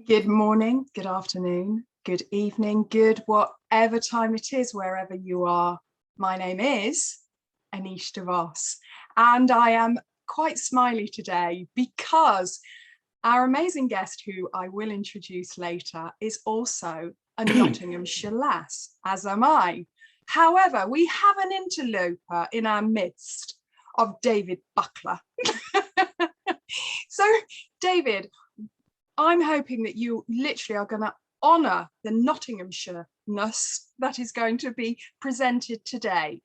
Good morning, good afternoon, good evening, good whatever time it is, wherever you are. My name is Aneesh de Vos, and I am quite smiley today because our amazing guest, who I will introduce later, is also a Nottinghamshire lass, as am I. However, we have an interloper in our midst of David Buckler. So, David, I'm hoping that you literally are going to honour the Nottinghamshire-ness that is going to be presented today.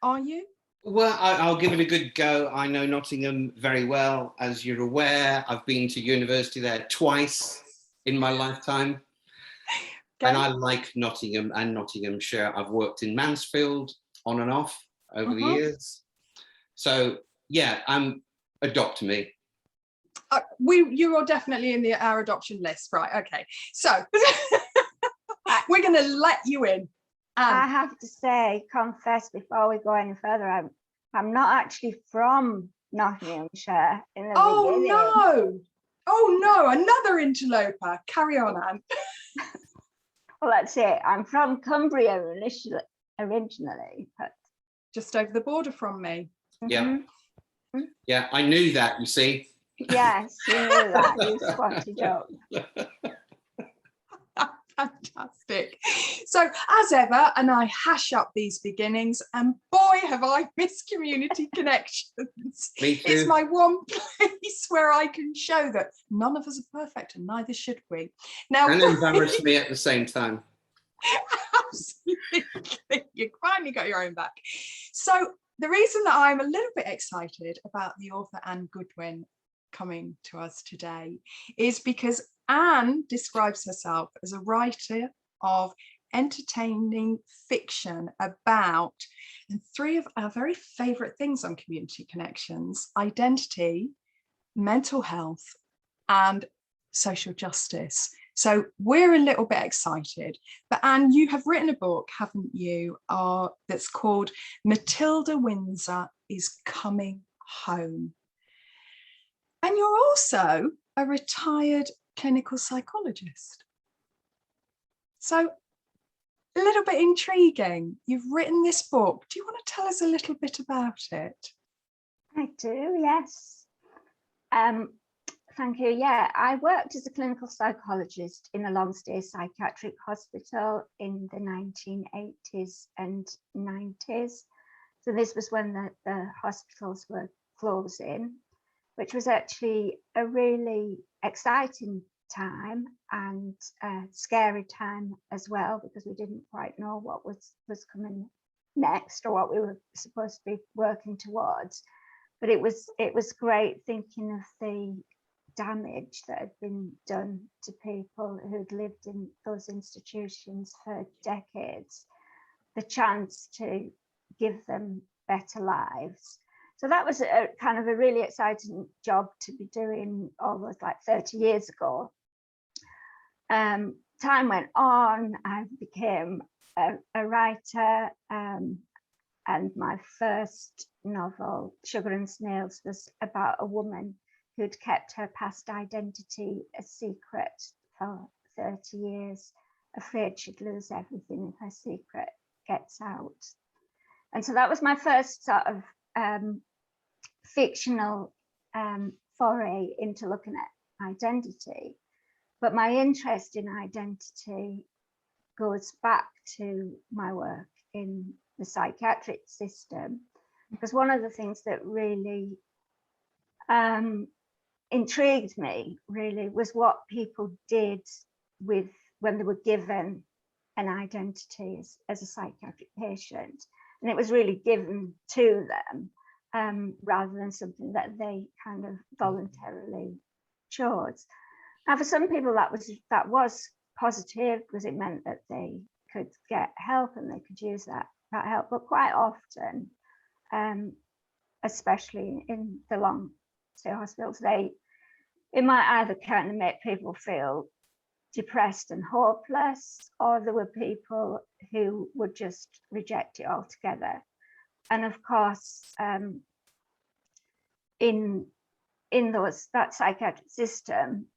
Are you? Well, I'll give it a good go. I know Nottingham very well, as you're aware. I've been to university there twice in my lifetime. Okay. And I like Nottingham and Nottinghamshire. I've worked in Mansfield on and off over the years. So, yeah, adopt me. You are definitely in our adoption list, right? Okay, so we're going to let you in. I have to say, confess before we go any further, I'm not actually from Nottinghamshire in the beginning. Oh no, another interloper. Carry on, Anne. Well, that's it. I'm from Cumbria originally, but just over the border from me. Yeah, yeah, I knew that. You see. Yes, you knew that. You spotted up. Fantastic. So, as ever, and I hash up these beginnings, and boy, have I missed community connections. Me too. It's my one place where I can show that none of us are perfect, and neither should we. Now, and embarrass me at the same time. Absolutely. You finally got your own back. So, the reason that I'm a little bit excited about the author Anne Goodwin coming to us today is because Anne describes herself as a writer of entertaining fiction about, and three of our very favourite things on Community Connections: identity, mental health, and social justice. So we're a little bit excited. But Anne, you have written a book, haven't you, that's called Matilda Windsor is Coming Home. And you're also a retired clinical psychologist. So a little bit intriguing. You've written this book. Do you want to tell us a little bit about it? I do, yes. Thank you. Yeah, I worked as a clinical psychologist in a long-stay psychiatric hospital in the 1980s and 90s. So this was when the hospitals were closing, which was actually a really exciting time and a scary time as well, because we didn't quite know what was coming next or what we were supposed to be working towards. But it was great thinking of the damage that had been done to people who'd lived in those institutions for decades, the chance to give them better lives. So that was a kind of a really exciting job to be doing almost like 30 years ago. Time went on, I became a writer, and my first novel, Sugar and Snails, was about a woman who'd kept her past identity a secret for 30 years, afraid she'd lose everything if her secret gets out. And so that was my first sort of fictional foray into looking at identity. But my interest in identity goes back to my work in the psychiatric system, because one of the things that really intrigued me really was what people did with when they were given an identity as a psychiatric patient, and it was really given to them rather than something that they kind of voluntarily chose. Now, for some people that was positive, because it meant that they could get help and they could use that help, but quite often, especially in the long stay hospitals, it might either kind of make people feel depressed and hopeless, or there were people who would just reject it altogether. And of course, in that psychiatric system,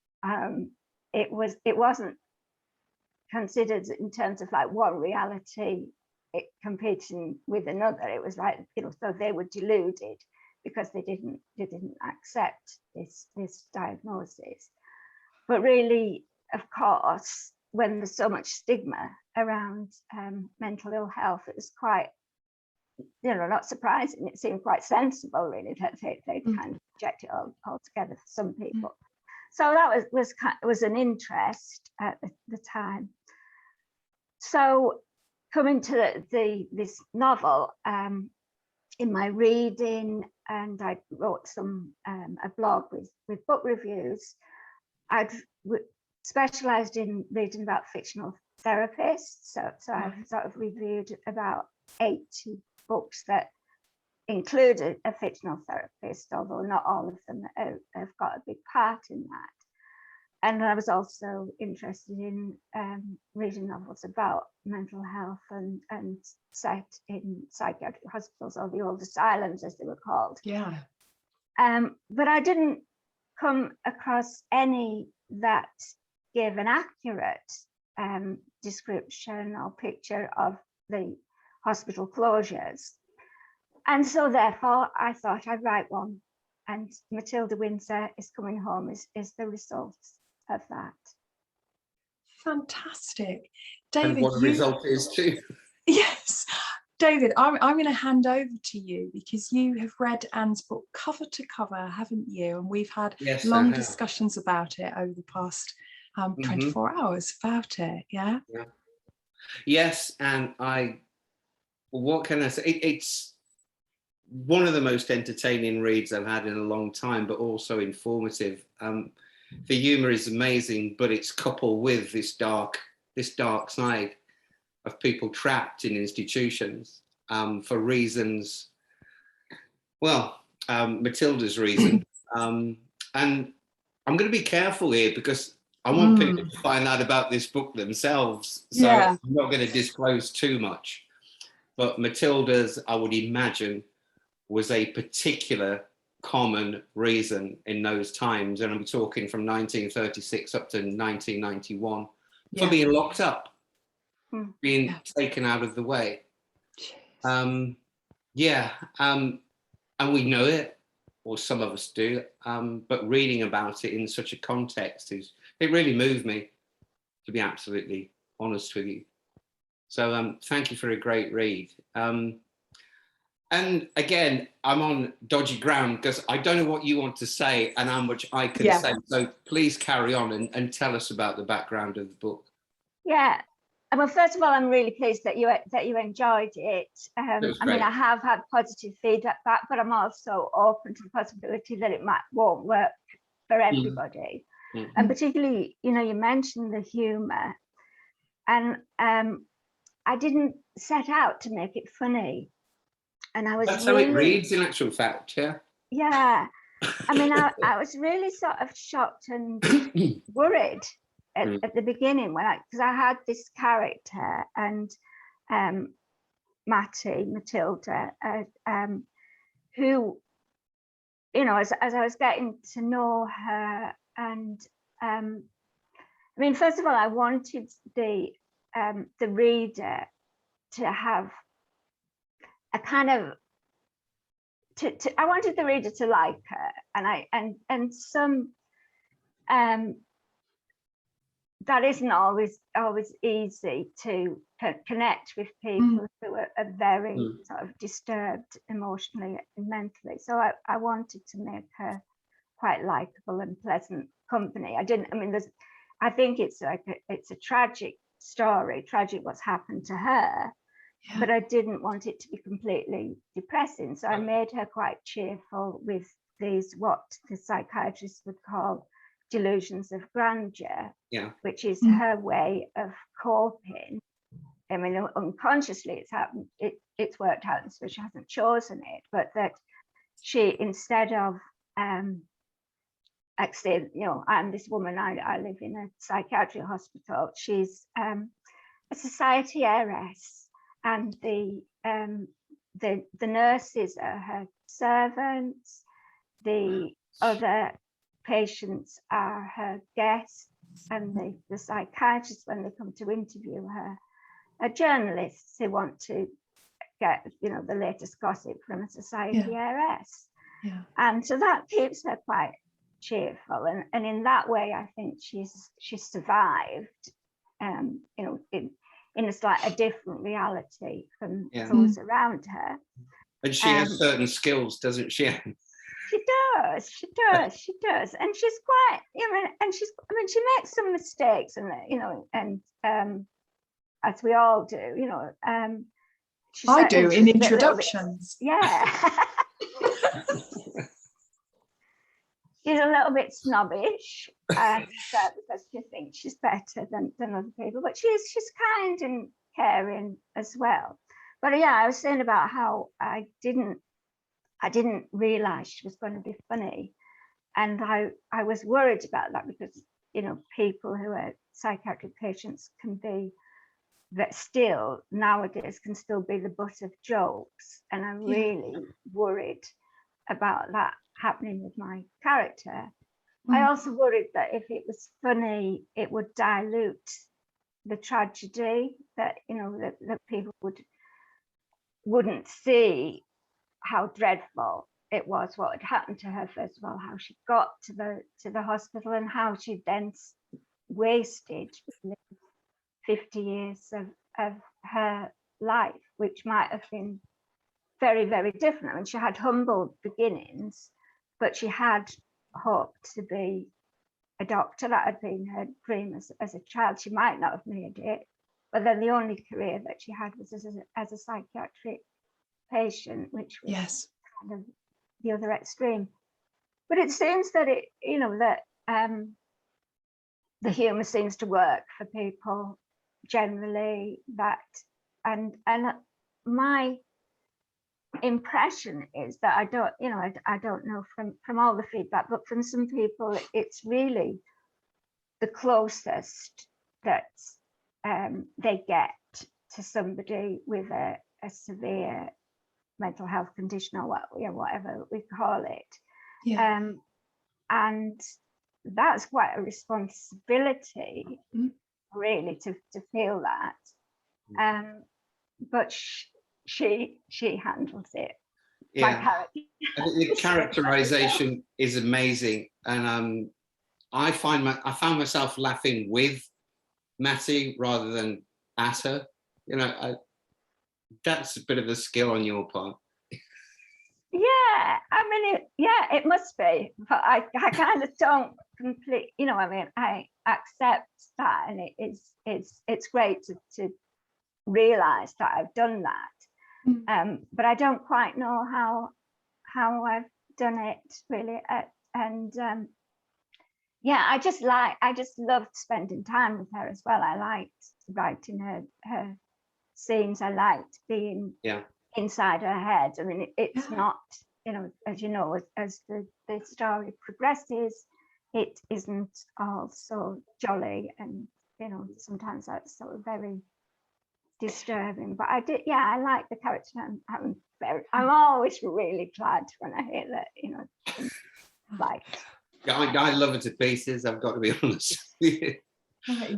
it wasn't considered in terms of like one reality competing with another. It was like, you know, so they were deluded because they didn't accept this diagnosis. But really, of course, when there's so much stigma around mental ill health, it was quite, you know, not surprising. It seemed quite sensible, really, that they kind of reject it all together for some people. So that was an interest at the time. So coming to this novel, in my reading, and I wrote a blog with book reviews, I'd specialised in reading about fictional therapists. So I've sort of reviewed about 80 books that included a fictional therapist, although not all of them have got a big part in that. And I was also interested in reading novels about mental health and set in psychiatric hospitals, or the old asylums as they were called. Yeah. But I didn't come across any that gave an accurate description or picture of the hospital closures. And so therefore I thought I'd write one, and Matilda Windsor is Coming Home is the result of that. Fantastic. David, and what the result is too. Yes. David, I'm going to hand over to you, because you have read Anne's book cover to cover, haven't you? And we've had long discussions about it over the past 24 hours about it. Yeah. Yes, and what can I say? It's one of the most entertaining reads I've had in a long time, but also informative. The humour is amazing, but it's coupled with this dark side of people trapped in institutions for reasons, well, Matilda's reason. And I'm going to be careful here, because I want people to find out about this book themselves. So I'm not going to disclose too much. But Matilda's, I would imagine, was a particular common reason in those times. And I'm talking from 1936 up to 1991 for being locked up, being taken out of the way. And we know it, or some of us do, but reading about it in such a context it really moved me, to be absolutely honest with you. So thank you for a great read. And again, I'm on dodgy ground, because I don't know what you want to say and how much I can say. So please carry on and tell us about the background of the book. Yeah. Well, first of all, I'm really pleased that you enjoyed it. I mean, I have had positive feedback, but I'm also open to the possibility that it won't work for everybody. And particularly, you know, you mentioned the humour, and I didn't set out to make it funny. And I was That's how it reads, in actual fact, Yeah. I mean, I was really sort of shocked and worried at the beginning, because I had this character, and Matilda, who, you know, as I was getting to know her, and I mean, first of all, I wanted the reader to have a kind of I wanted the reader to like her, and some that isn't always easy to connect with people who are very sort of disturbed emotionally and mentally. So I wanted to make her quite likable and pleasant company. I think it's it's a tragic story, tragic what's happened to her. Yeah. But I didn't want it to be completely depressing. So I made her quite cheerful with these, what the psychiatrists would call delusions of grandeur, which is her way of coping. I mean, unconsciously it's happened, it's worked out, so she hasn't chosen it, but that she, instead of actually, you know, I'm this woman, I live in a psychiatric hospital, she's a society heiress. And the nurses are her servants. The other patients are her guests, and the psychiatrists, when they come to interview her, are journalists who want to get, you know, the latest gossip from a society heiress. Yeah. And so that keeps her quite cheerful, and in that way I think she's survived, you know, in a slightly different reality from those around her. And she has certain skills, doesn't she? She does, and she's quite, you know, and she makes some mistakes, and you know, and as we all do, you know, I do in introductions. Yeah. She's a little bit snobbish, because she thinks she's better than other people, but she's kind and caring as well. But yeah, I was saying about how I didn't realize she was going to be funny, and I was worried about that, because, you know, people who are psychiatric patients can be, that still nowadays can still be the butt of jokes, and I'm really worried about that happening with my character. I also worried that if it was funny, it would dilute the tragedy, that, you know, that people wouldn't see how dreadful it was, what had happened to her. First of all, how she got to the hospital, and how she then wasted 50 years of her life, which might have been very, very different. I mean, she had humble beginnings, but she had hoped to be a doctor. That had been her dream as a child. She might not have made it, but then the only career that she had was as a psychiatric patient, which was kind of the other extreme. But it seems that it, you know, that the humour seems to work for people generally, that, and my impression is that, I don't know from all the feedback, but from some people, it's really the closest that they get to somebody with a severe mental health condition, or whatever we call it. And that's quite a responsibility, really, to feel that. But she handles it. Yeah. My character. The characterization is amazing, and I found myself laughing with Matty rather than at her. You know, that's a bit of a skill on your part. Yeah, I mean, it must be, but I kind of don't completely, you know, I mean, I accept that, and it's great to realize that I've done that. But I don't quite know how I've done it really. And I just loved spending time with her as well. I liked writing her scenes. I liked being inside her head. I mean, it's not, you know, as the story progresses, it isn't all so jolly, and, you know, sometimes that's sort of very disturbing. But I like the character. I'm always really glad when I hear that, you know, like. I love it to pieces, I've got to be honest with you.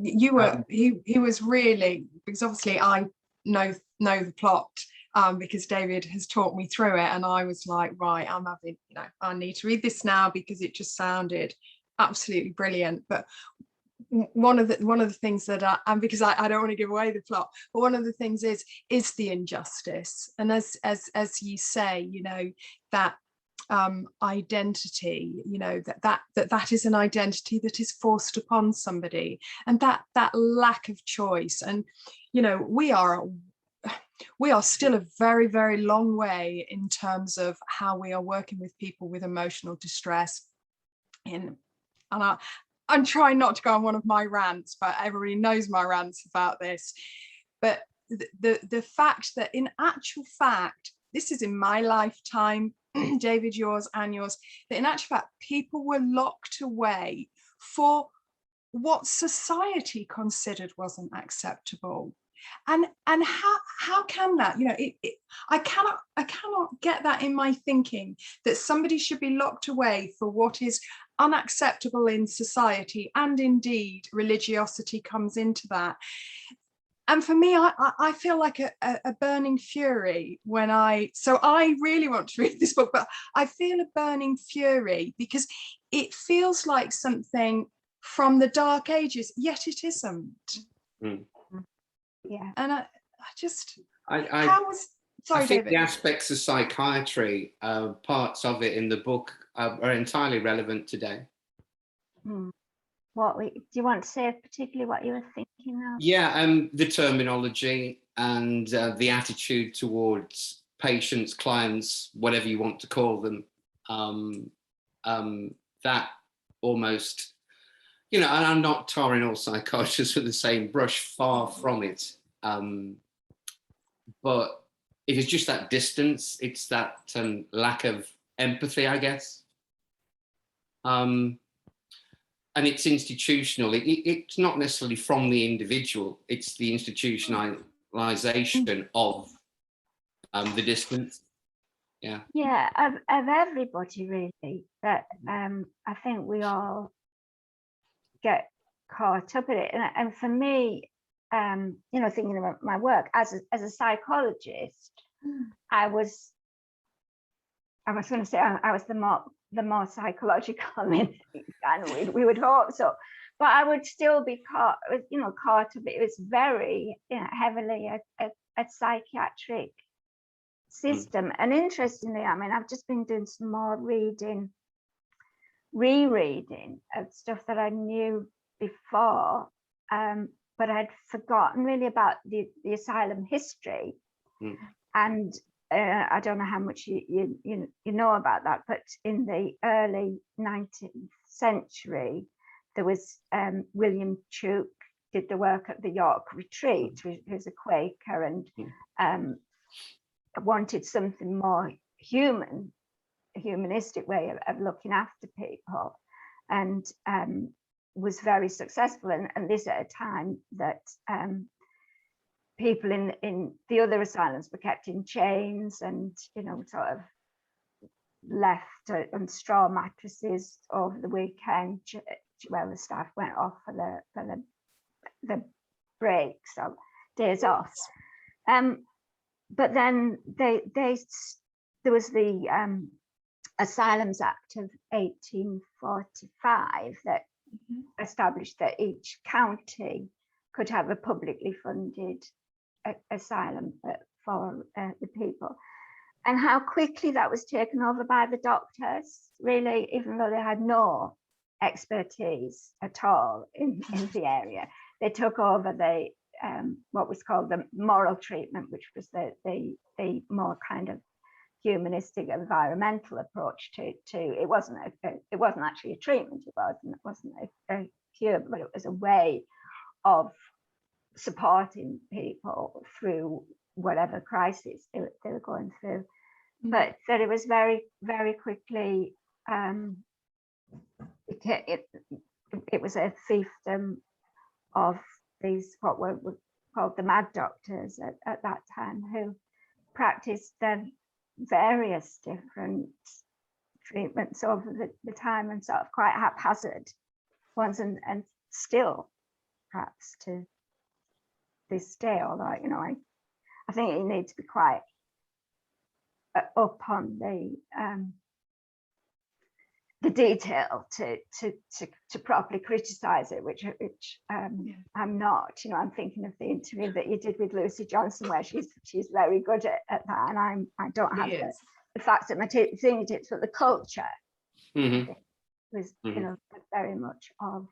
You were he was really, because obviously I know the plot, because David has talked me through it, and I was like, right, I'm having, you know, I need to read this now, because it just sounded absolutely brilliant. But one of the things that and because I don't want to give away the plot, but one of the things is the injustice, and as you say, you know, that identity, you know, that is an identity that is forced upon somebody, and that lack of choice. And, you know, we are still a very, very long way in terms of how we are working with people with emotional distress. I'm trying not to go on one of my rants, but everybody knows my rants about this. But the fact that, in actual fact, this is in my lifetime, David, yours and yours, that in actual fact, people were locked away for what society considered wasn't acceptable. And how can that, you know, I cannot get that in my thinking, that somebody should be locked away for what is unacceptable in society, and indeed religiosity comes into that. And for me, I feel like a burning fury when so I really want to read this book, but I feel a burning fury because it feels like something from the Dark Ages, yet it isn't. Mm. Yeah. And I just, I sorry, think David. the aspects of psychiatry, parts of it in the book are entirely relevant today. Mm. Do you want to say particularly what you were thinking of? Yeah, the terminology and the attitude towards patients, clients, whatever you want to call them, that almost, you know, and I'm not tarring all psychiatrists with the same brush, far from it. But it is just that distance, it's that lack of empathy, I guess. And it's institutional. It's not necessarily from the individual, it's the institutionalization of the distance. Yeah. Yeah, of everybody really. That I think we all get caught up in it. And for me, you know, thinking about my work as a psychologist, I was going to say I was the more psychological. I mean, and we would hope so, but I would still be caught up. It was very, you know, heavily a psychiatric system. And interestingly, I mean, I've just been doing some more rereading of stuff that I knew before, but I'd forgotten really about the asylum history. And I don't know how much you know about that, but in the early 19th century, there was William Tuke did the work at the York Retreat, who's a Quaker, and wanted something more humanistic way of looking after people, and was very successful. And this at a time that people in the other asylums were kept in chains and, you know, sort of left on straw mattresses over the weekend while the staff went off for the breaks or days off. But then there was the Asylums Act of 1845 that established that each county could have a publicly funded asylum for the people, and how quickly that was taken over by the doctors, really, even though they had no expertise at all in the area. They took over the what was called the moral treatment, which was the more kind of humanistic environmental approach to it wasn't actually a treatment, it wasn't a cure, but it was a way of supporting people through whatever crisis they were going through. But that it was very, very quickly it was a fiefdom of these what were called the mad doctors at that time, who practiced their various different treatments over the time, and sort of quite haphazard ones, and still perhaps to this day, although, you know, I think you need to be quite up on the detail to properly criticize it, which I'm not. You know, I'm thinking of the interview that you did with Lucy Johnson, where she's very good at that, and I don't have the facts at my fingertips, but the culture was, you know, very much of.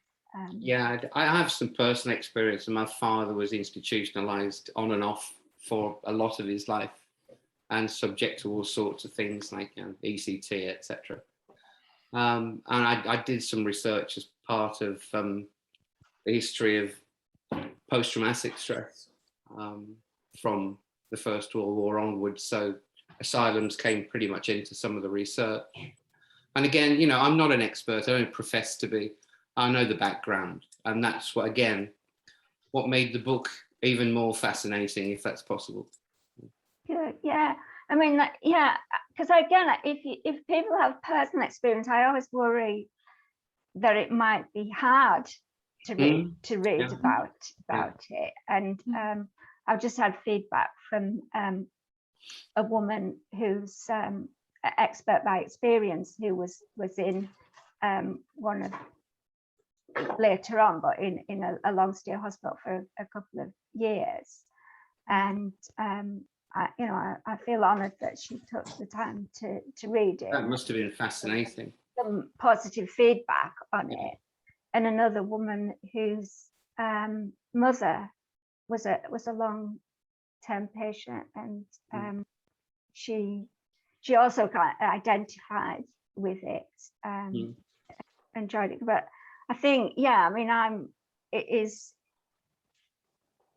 Yeah, I have some personal experience, and my father was institutionalized on and off for a lot of his life, and subject to all sorts of things like, you know, ECT, etc. And I did some research as part of the history of post-traumatic stress from the First World War onwards. So asylums came pretty much into some of the research. And again, you know, I'm not an expert, I don't profess to be. I know the background, and that's what made the book even more fascinating, if that's possible. Good, yeah. I mean, yeah, because again, if people have personal experience, I always worry that it might be hard to read about it. And I've just had feedback from a woman who's an expert by experience, who was in one of, later on, but in a long stay hospital for a couple of years. And I feel honoured that she took the time to read it. That must have been fascinating. Some positive feedback on it. And another woman whose mother was a long-term patient, and she also identified with it, enjoyed it. But I think, yeah, I mean, it is,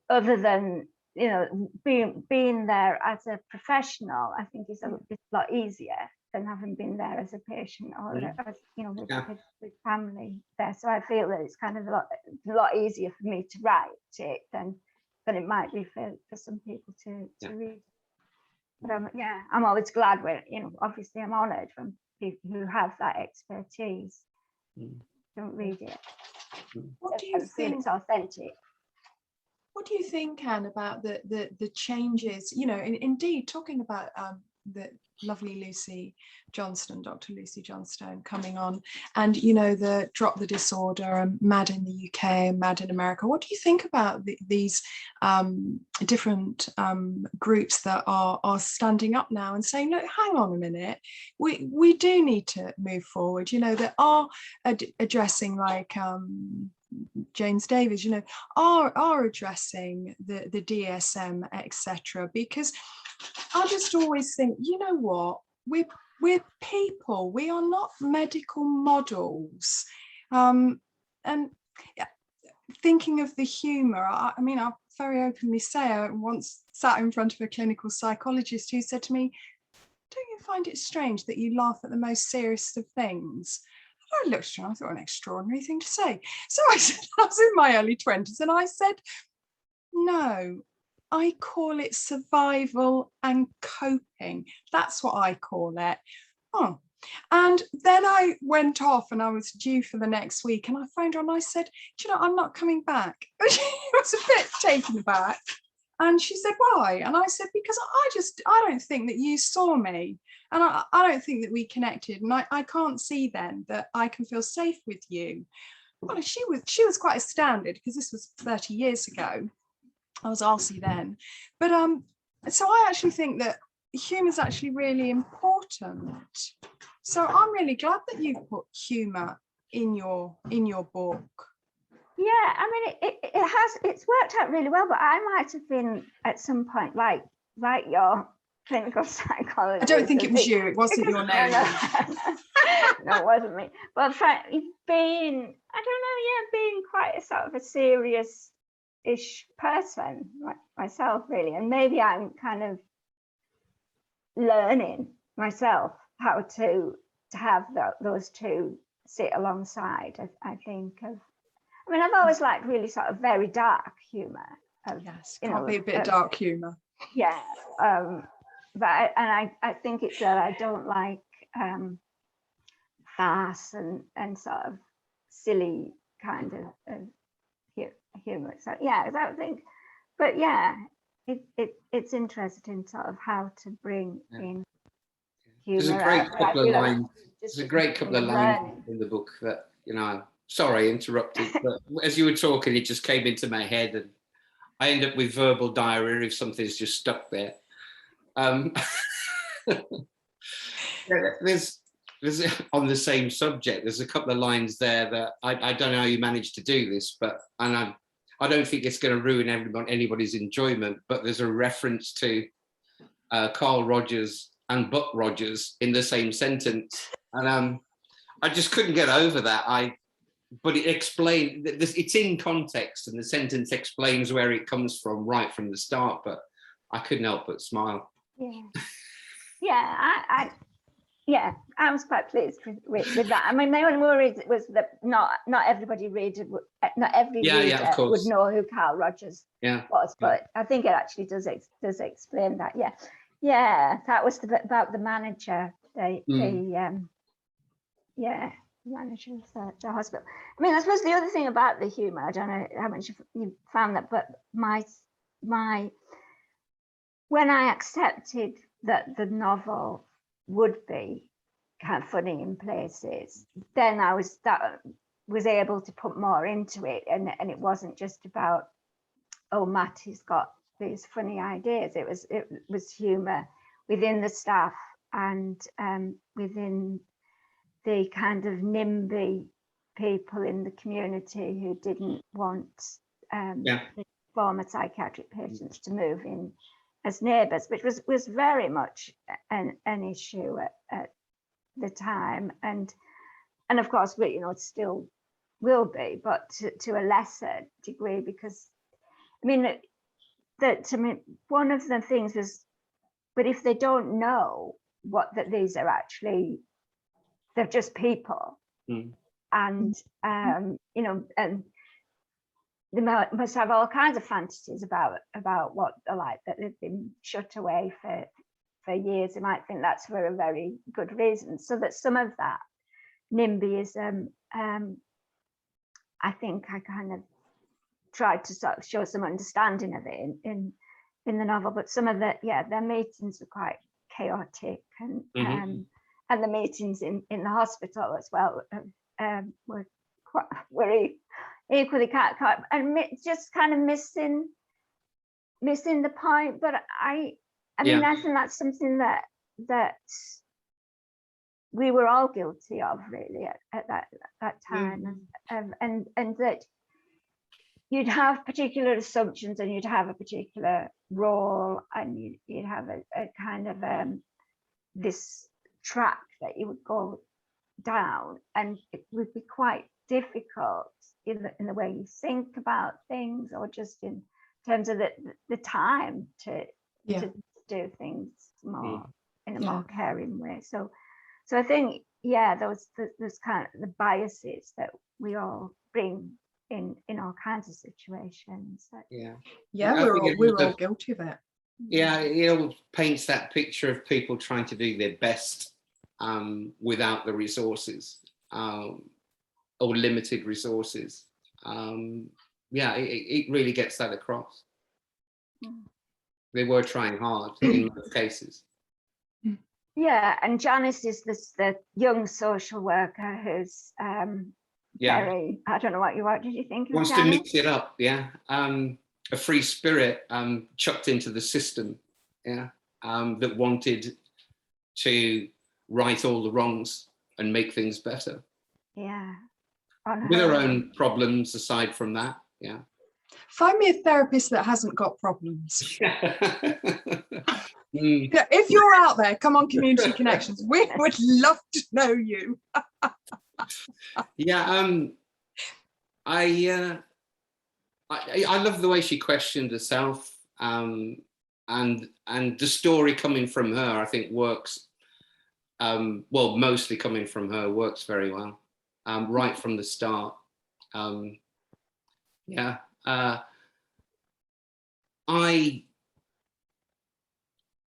other than, you know, being there as a professional, I think it's a lot easier than having been there as a patient, or as, you know, with family there. So I feel that it's kind of a lot easier for me to write it than it might be for some people to read. But I'm always glad when, you know, obviously I'm honoured when people who have that expertise don't read it. What do you think? It's authentic. What do you think, Anne, about the changes? You know, indeed, talking about the lovely Lucy Johnstone, Dr. Lucy Johnstone, coming on, and, you know, the Drop the Disorder and MAD in the UK and MAD in America. What do you think about these different groups that are standing up now and saying, look, hang on a minute, we do need to move forward, you know, that are addressing, like James Davies, you know, are addressing the DSM, etc. Because I just always think, you know what, we're people, we are not medical models. And thinking of the humour, I mean, I'll very openly say, I once sat in front of a clinical psychologist who said to me, don't you find it strange that you laugh at the most serious of things? I looked at her and I thought, an extraordinary thing to say. So I said, I was in my early 20s, and I said, no, I call it survival and coping. That's what I call it. Oh, and then I went off and I was due for the next week, and I phoned her and I said, do you know, I'm not coming back. She was a bit taken aback. And she said, why? And I said, because I don't think that you saw me. And I don't think that we connected. And I can't see then that I can feel safe with you. Well, she was quite astounded, because this was 30 years ago. I was arsy then. But so I actually think that humour is actually really important. So I'm really glad that you've put humour in your book. Yeah, I mean, it's worked out really well, but I might have been at some point like your clinical psychologist. I don't think it was you, it wasn't your name. No, it wasn't me. But being quite a sort of a serious-ish person myself, really, and maybe I'm kind of learning myself how to have those two sit alongside. I think of. I mean, I've always liked really sort of very dark humour. Yes, can't be a bit of dark humour. Yeah, but I think it's that I don't like farce and sort of silly kind of humour. So yeah, I don't think. But yeah, it's interesting sort of how to bring in humour. There's a great couple of lines. There's a great couple of lines in the book that, you know. Sorry, interrupted, but as you were talking, it just came into my head, and I end up with verbal diarrhea if something's just stuck there. There's on the same subject, there's a couple of lines there that I don't know how you managed to do this, but I don't think it's going to ruin anybody's enjoyment, but there's a reference to Carl Rogers and Buck Rogers in the same sentence, and I just couldn't get over that. But it explained, it's in context, and the sentence explains where it comes from right from the start, but I couldn't help but smile. Yeah. Yeah, yeah, I was quite pleased with that. I mean, my only worry was that not everybody reader, not every reader of course. would know who Carl Rogers was, but I think it actually does explain that. Yeah, that was the bit about the manager, the manager of the hospital. I mean, I suppose the other thing about the humour, I don't know how much you found that, but my when I accepted that the novel would be kind of funny in places, then I was able to put more into it, and it wasn't just about, oh, Matty's got these funny ideas. It was humour within the staff and within the kind of NIMBY people in the community who didn't want the former psychiatric patients to move in as neighbours, which was very much an issue at the time, and of course, it still will be, but to a lesser degree, because I mean that to me one of the things was, but if they don't know that these are actually, they're just people, and and they must have all kinds of fantasies about what they're like, that they've been shut away for years. They might think that's for a very good reason. So that some of that NIMBYism, I think I kind of tried to sort of show some understanding of it in the novel. But some of their meetings were quite chaotic, and the meetings in the hospital as well were equally cat and just kind of missing the point. But I mean, I think that's something that we were all guilty of, really, at that time, and that you'd have particular assumptions, and you'd have a particular role, and you'd have a kind of this track that you would go down, and it would be quite difficult in the way you think about things, or just in terms of the time to do things more in a more caring way. So I think those kind of the biases that we all bring in all kinds of situations. We're all guilty of it. Yeah, it all paints that picture of people trying to do their best without the resources, or limited resources. It really gets that across. They were trying hard in most cases. Yeah, and Janice is the young social worker who's very, I don't know what did you think of wants Janice? to mix it up, a free spirit chucked into the system, that wanted to right all the wrongs and make things better. Yeah. With her own problems aside from that, Find me a therapist that hasn't got problems. If you're out there, come on, Community Connections. We would love to know you. I love the way she questioned herself, and the story coming from her, I think, works. Mostly coming from her, works very well, right from the start. I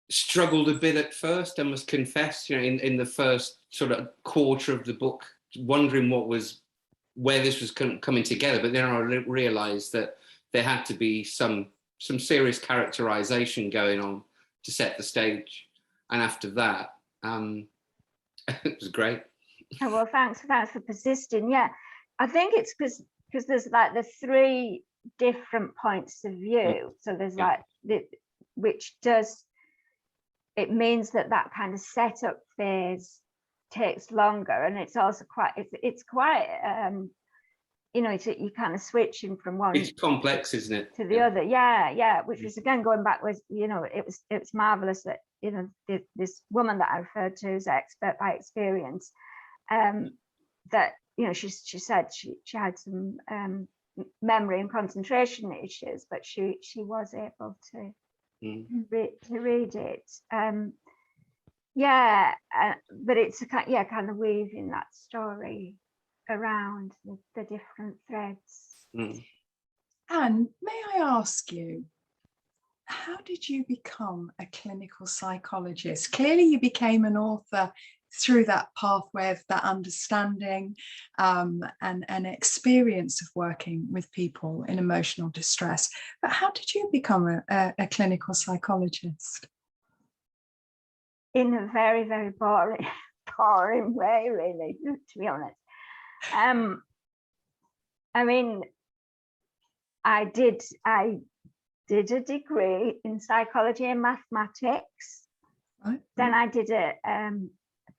struggled a bit at first, I must confess, in the first sort of quarter of the book, wondering where this was coming together. But then I realised that there had to be some serious characterisation going on to set the stage, and after that, it was great. Oh, well, thanks for persisting. Yeah, I think it's because there's like the three different points of view. So there's which does, it means that kind of setup phase takes longer, and it's also quite you're kind of switching from one. It's complex, isn't it? To the other, which was again going back with, it was marvelous that this woman that I referred to as expert by experience, that she said she had some memory and concentration issues, but she was able to read it. Yeah, but it's a kind of weaving that story around the different threads. And may I ask you, how did you become a clinical psychologist? Clearly you became an author through that pathway of that understanding and experience of working with people in emotional distress. But how did you become a clinical psychologist? In a very, very boring way, really, to be honest. I mean, I did a degree in psychology and mathematics. Right. Then I did a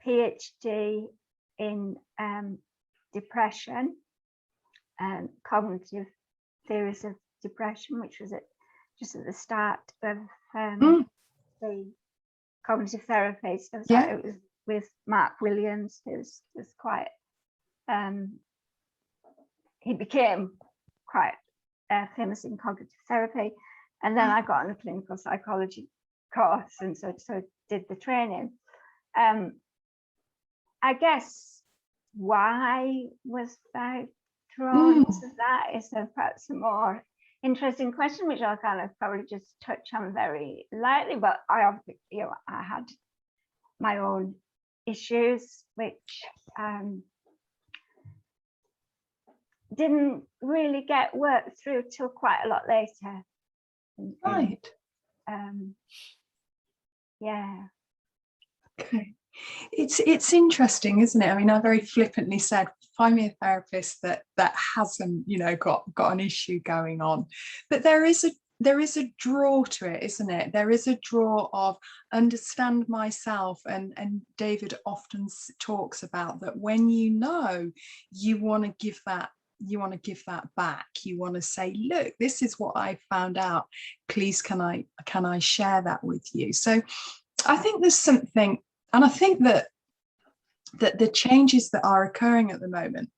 PhD in depression and cognitive theories of depression, which was just at the start of the cognitive therapy. So it was with Mark Williams, who's quite he became quite famous in cognitive therapy. And then I got on a clinical psychology course, and so did the training. I guess why was I drawn to that is perhaps a more interesting question, which I'll kind of probably just touch on very lightly. But I had my own issues, which didn't really get worked through till quite a lot later. Right. Yeah. Okay. It's interesting, isn't it? I mean, I very flippantly said, find me a therapist that hasn't, got an issue going on. But there is a draw to it, isn't it? There is a draw of understand myself, and David often talks about that when you want to give that back. You want to say, look, this is what I found out. Please, can I share that with you? So I think there's something, and I think that the changes that are occurring at the moment,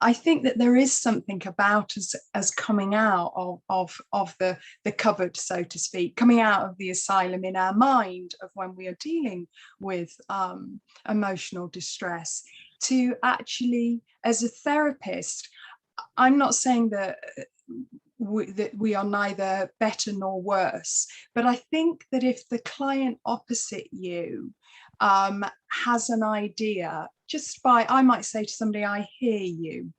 I think that there is something about us coming out of the cupboard, so to speak, coming out of the asylum in our mind of when we are dealing with emotional distress, to actually, as a therapist, I'm not saying that we are neither better nor worse, but I think that if the client opposite you has an idea, I might say to somebody, I hear you.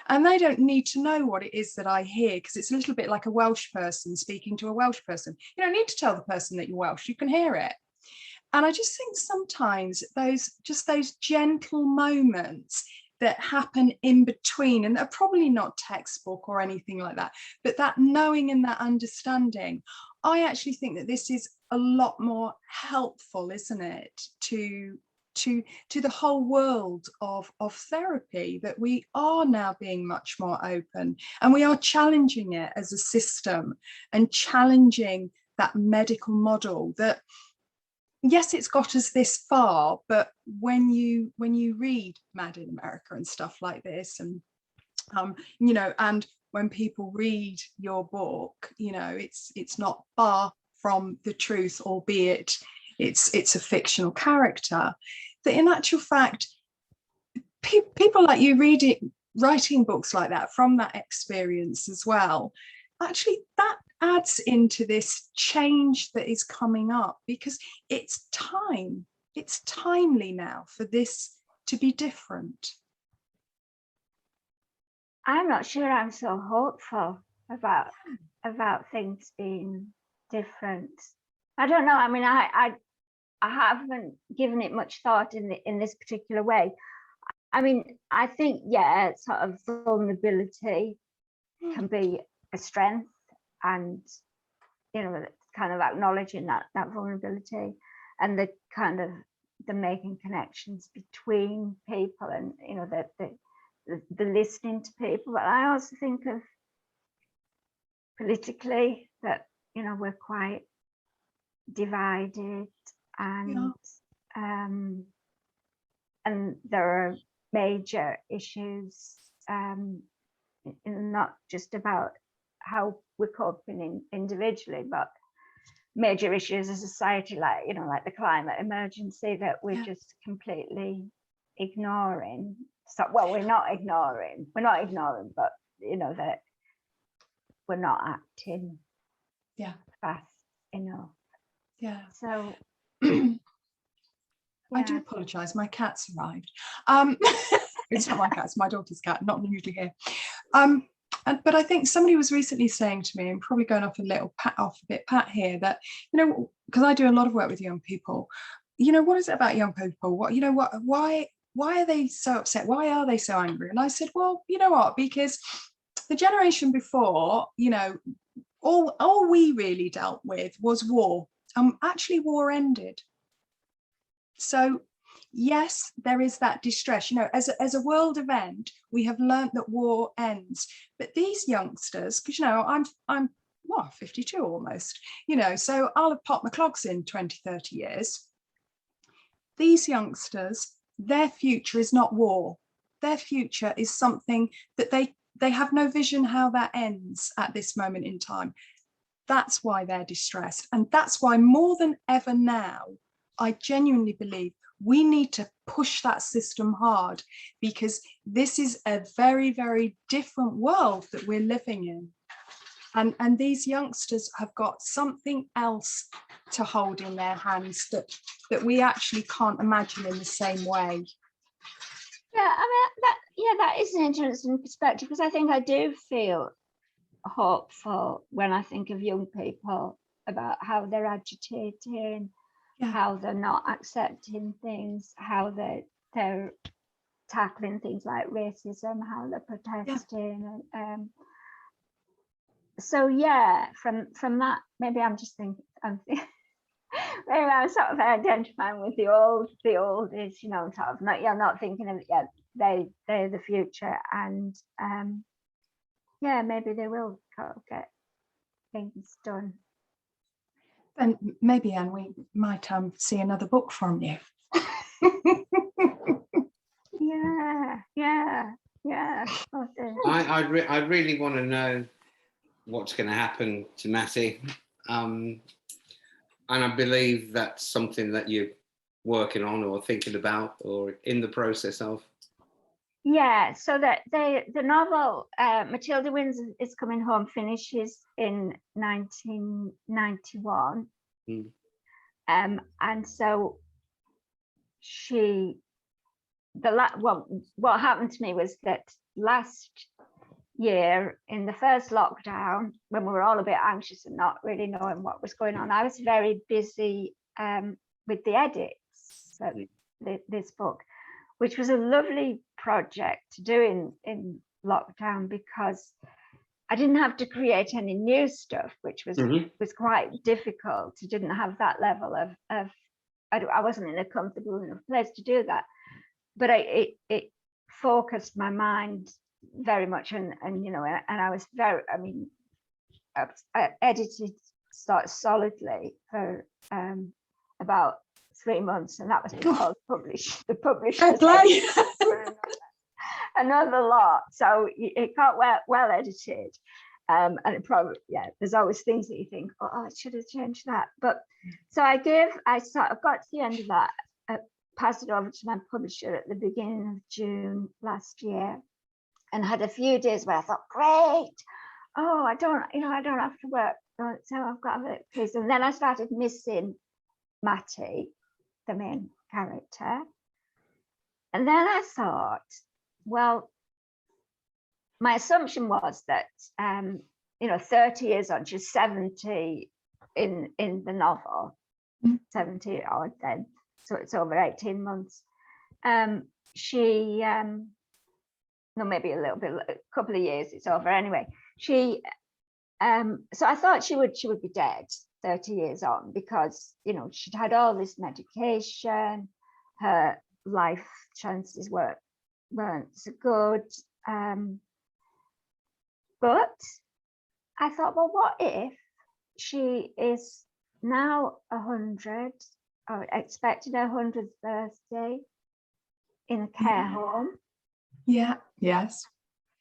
And they don't need to know what it is that I hear, because it's a little bit like a Welsh person speaking to a Welsh person. You don't need to tell the person that you're Welsh, you can hear it. And I just think sometimes those gentle moments that happen in between, and are probably not textbook or anything like that, but that knowing and that understanding, I actually think that this is a lot more helpful, isn't it, to the whole world of therapy, that we are now being much more open, and we are challenging it as a system, and challenging that medical model that, yes, it's got us this far, but when you read Mad in America and stuff like this, and and when people read your book, it's not far from the truth, albeit it's a fictional character. That in actual fact, people like you writing books like that from that experience as well, actually that adds into this change that is coming up, because it's timely now for this to be different. I'm not sure I'm so hopeful about things being different. I don't know. I mean, I haven't given it much thought in this particular way. I mean, I think, yeah, sort of vulnerability can be a strength, and kind of acknowledging that vulnerability, and the kind of the making connections between people, and the listening to people. But I also think of politically that we're quite divided, and and there are major issues, not just about how we're coping individually, but major issues as a society, like, you know, like the climate emergency, that we're Yeah. just completely ignoring. So, well, we're not ignoring, but, you know, that we're not acting fast enough. Yeah. So I do apologise, my cat's arrived. It's not my cat, it's my daughter's cat, not usually here. But I think somebody was recently saying to me, and probably going off a bit pat here, that, you know, because I do a lot of work with young people, you know, what is it about young people? What, you know, why are they so upset? Why are they so angry? And I said, well, you know what, because the generation before, you know, all we really dealt with was war. Actually, war ended. So yes, there is that distress, you know, as a world event, we have learned that war ends. But these youngsters, because, you know, I'm 52 almost, you know, so I'll have popped my clogs in 20, 30 years. These youngsters, their future is not war. Their future is something that they have no vision how that ends at this moment in time. That's why they're distressed. And that's why more than ever now, I genuinely believe we need to push that system hard, because this is a very, very different world that we're living in. And these youngsters have got something else to hold in their hands that we actually can't imagine in the same way. Yeah, I mean, that is an interesting perspective, because I think I do feel hopeful when I think of young people, about how they're agitating, how they're not accepting things, how they're tackling things like racism, how they're protesting. So yeah, from that, maybe I'm just thinking, maybe I'm sort of identifying with the old is, you know, sort of not thinking of it yet. They're the future, and yeah, maybe they will kind of get things done. And maybe, Anne, we might see another book from you. Yeah. I really want to know what's going to happen to Matty, and I believe that's something that you're working on or thinking about or in the process of. Yeah, so that the novel Matilda Wins is Coming Home finishes in 1991, and so what happened to me was that last year, in the first lockdown, when we were all a bit anxious and not really knowing what was going on, I was very busy with the edits for this book, which was a lovely project to do in lockdown, because I didn't have to create any new stuff, which was quite difficult. I didn't have that level of I wasn't in a comfortable enough place to do that, but it focused my mind very much, and you know, and I was very, I mean, I edited solidly for about 3 months, and that was before the publishers another lot. So it got well edited, and it probably, there's always things that you think, oh, I should have changed that. But so I sort of got to the end of that, passed it over to my publisher at the beginning of June last year, and had a few days where I thought, great, oh, I don't have to work, so I've got a bit of peace. And then I started missing Matty, the main character. And then I thought, well, my assumption was that 30 years on, she's 70 in the novel, 70 odd then, so it's over 18 months. She no, maybe a little bit, a couple of years, it's over anyway. She so I thought she would be dead 30 years on, because, you know, she'd had all this medication, her life chances weren't so good, but I thought, well, what if she is now 100, or expected her 100th birthday in a care home? Yeah, yes.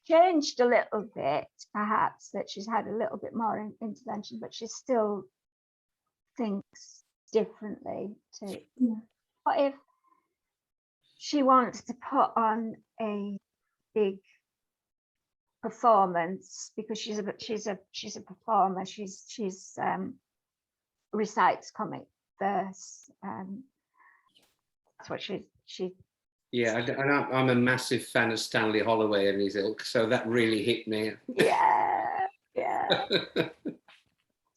Changed a little bit, perhaps, that she's had a little bit more intervention, but she's still thinks differently to, what if she wants to put on a big performance because she's a performer, she's recites comic verse, that's what she Yeah, and I'm a massive fan of Stanley Holloway and his ilk, so that really hit me. yeah.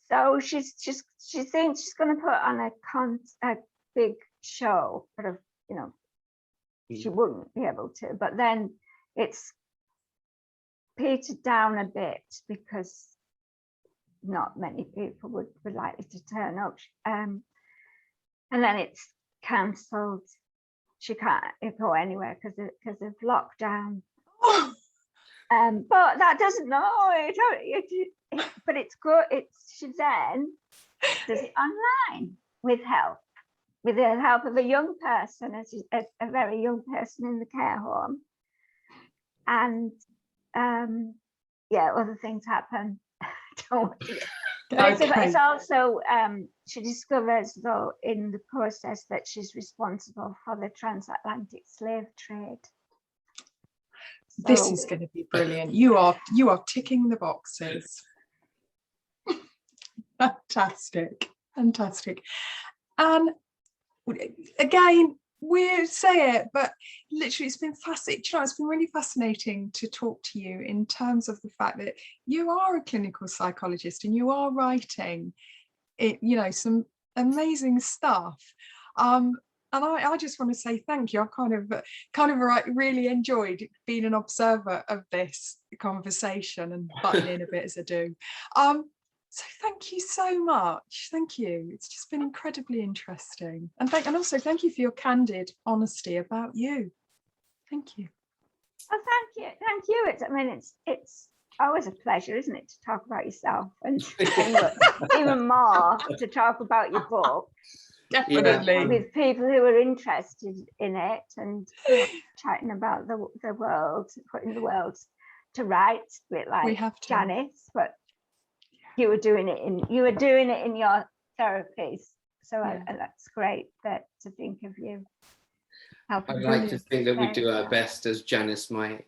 So she thinks she's going to put on a big show, but she wouldn't be able to. But then it's petered down a bit because not many people would be likely to turn up, and then it's cancelled. She can't go anywhere because of lockdown. But that doesn't but it's good. She then does it online with the help of a young person, a very young person in the care home. And other things happen. It's also she discovers, though, in the process that she's responsible for the transatlantic slave trade. This is going to be brilliant. You are ticking the boxes. Fantastic. And again, we say it, but literally it's been fascinating. It's been really fascinating to talk to you in terms of the fact that you are a clinical psychologist and you are writing some amazing stuff. And I just want to say thank you. I've kind of really enjoyed being an observer of this conversation and butting in a bit as I do. So thank you so much. Thank you. It's just been incredibly interesting. And also thank you for your candid honesty about you. Thank you. Well, thank you. It's always a pleasure, isn't it, to talk about yourself, and even more to talk about your book. Definitely. With people who are interested in it, and chatting about the world, putting the world to rights, a bit like Janice, but you were doing it in your therapies. So that's great to think of you. I'd like to think that we do our best, as Janice might.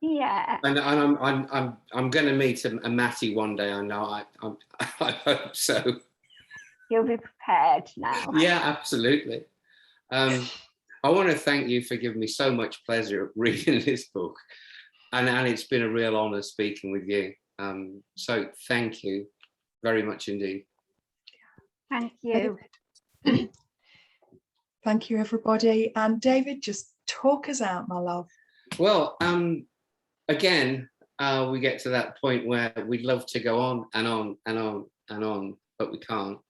Yeah. And I'm going to meet a Matty one day. I know. I hope so. You'll be prepared now. Yeah, absolutely. I want to thank you for giving me so much pleasure reading this book, and it's been a real honour speaking with you. So thank you very much indeed. Thank you. Thank you, everybody. And David, just talk us out, my love. Well, again, we get to that point where we'd love to go on and on and on and on, but we can't.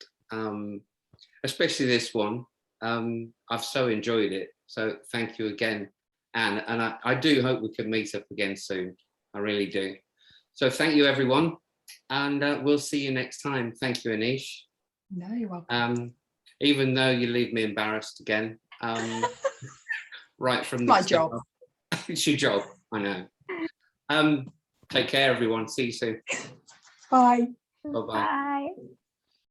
Especially this one. I've so enjoyed it. So thank you again, Anne. And I do hope we can meet up again soon. I really do. So thank you, everyone. And we'll see you next time. Thank you, Aneesh. No, you're welcome. Even though you leave me embarrassed again. Right from the my job. It's your job, I know. Take care, everyone. See you soon. Bye. Bye-bye. Bye.